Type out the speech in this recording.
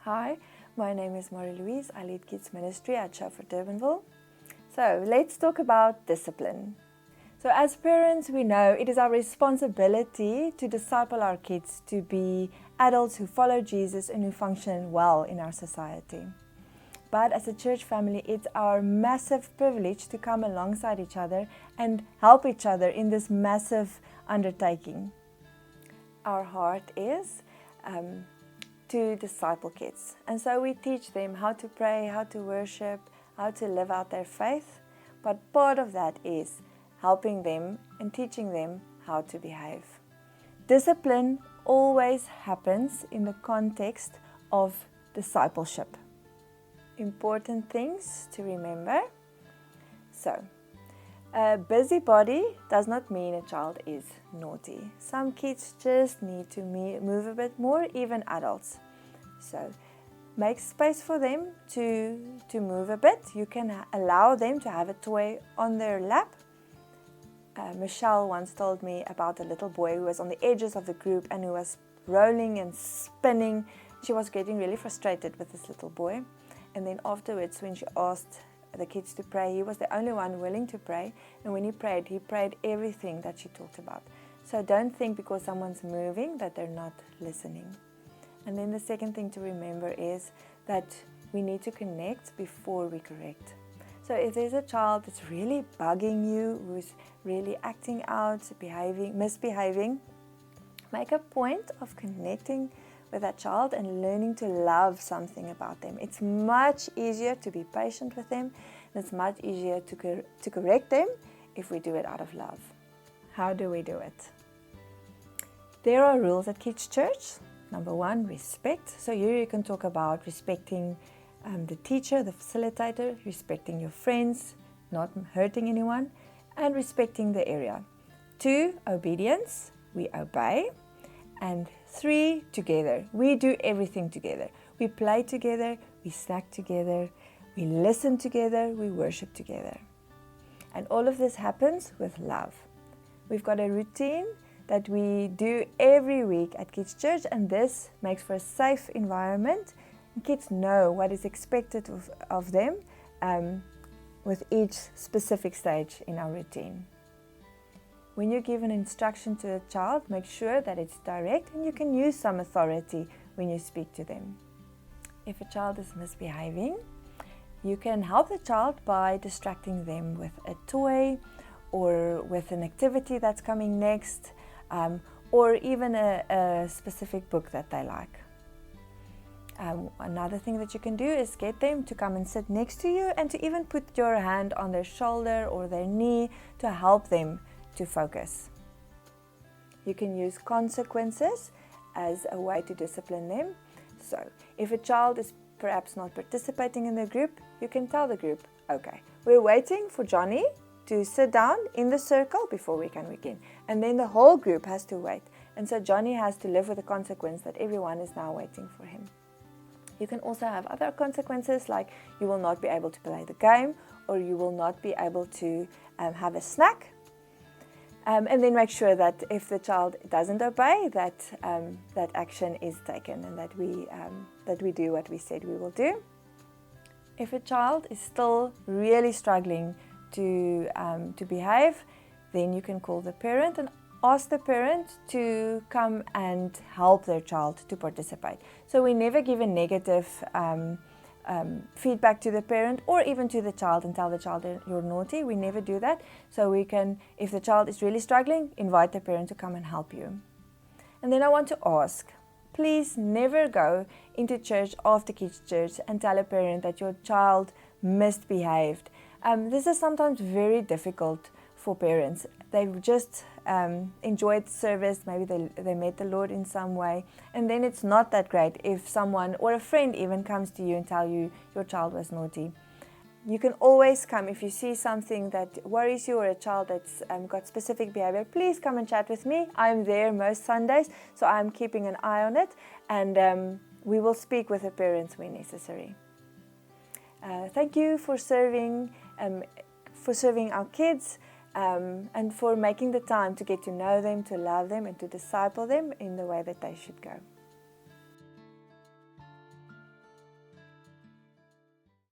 Hi, my name is Marie-Louise. I lead Kids Ministry at Shofar Durbanville. So let's talk about discipline. So as parents, we know it is our responsibility to disciple our kids to be adults who follow Jesus and who function well in our society. But as a church family, it's our massive privilege to come alongside each other and help each other in this massive undertaking. Our heart is to disciple kids. And so we teach them how to pray, how to worship, how to live out their faith. But part of that is helping them and teaching them how to behave. Discipline always happens in the context of discipleship. Important things to remember. So, a busybody does not mean a child is naughty. Some kids just need to move a bit more, even adults. So, make space for them to move a bit. You can allow them to have a toy on their lap. Michelle once told me about a little boy who was on the edges of the group and who was rolling and spinning. She was getting really frustrated with this little boy. And then afterwards, when she asked the kids to pray, he was the only one willing to pray. And when he prayed everything that she talked about. So don't think because someone's moving that they're not listening. And then the second thing to remember is that we need to connect before we correct. So if there's a child that's really bugging you, who's really acting out, misbehaving, make a point of connecting with that child and learning to love something about them. It's much easier to be patient with them, and it's much easier to correct them if we do it out of love. How do we do it? There are rules at Kids Church. Number 1, respect. So here you can talk about respecting the teacher, the facilitator, respecting your friends, not hurting anyone, and respecting the area. 2, obedience. We obey. And 3, together. We do everything together. We play together, we snack together, we listen together, we worship together. And all of this happens with love. We've got a routine that we do every week at Kids Church, and this makes for a safe environment. Kids know what is expected of them with each specific stage in our routine. When you give an instruction to a child, make sure that it's direct and you can use some authority when you speak to them. If a child is misbehaving, you can help the child by distracting them with a toy or with an activity that's coming next, or even a specific book that they like. Another thing that you can do is get them to come and sit next to you and to even put your hand on their shoulder or their knee to help them to focus. You can use consequences as a way to discipline them. So, if a child is perhaps not participating in the group, you can tell the group, okay, we're waiting for Johnny to sit down in the circle before we can begin. And then the whole group has to wait. And so Johnny has to live with the consequence that everyone is now waiting for him. You can also have other consequences like you will not be able to play the game or you will not be able to have a snack. And then make sure that if the child doesn't obey, that action is taken and that we do what we said we will do. If a child is still really struggling to behave, then you can call the parent and ask the parent to come and help their child to participate. So we never give a negative feedback to the parent or even to the child and tell the child you're naughty. We never do that. So we can, if the child is really struggling, invite the parent to come and help you. And then I want to ask, please never go into church after Kids Church and tell a parent that your child misbehaved. This is sometimes very difficult for parents. They've just enjoyed service, maybe they met the Lord in some way, and then it's not that great if someone or a friend even comes to you and tell you your child was naughty. You can always come if you see something that worries you or a child that's got specific behavior. Please come and chat with me. I'm there most Sundays, so I'm keeping an eye on it, and we will speak with the parents when necessary. Thank you for serving our kids. And for making the time to get to know them, to love them, and to disciple them in the way that they should go.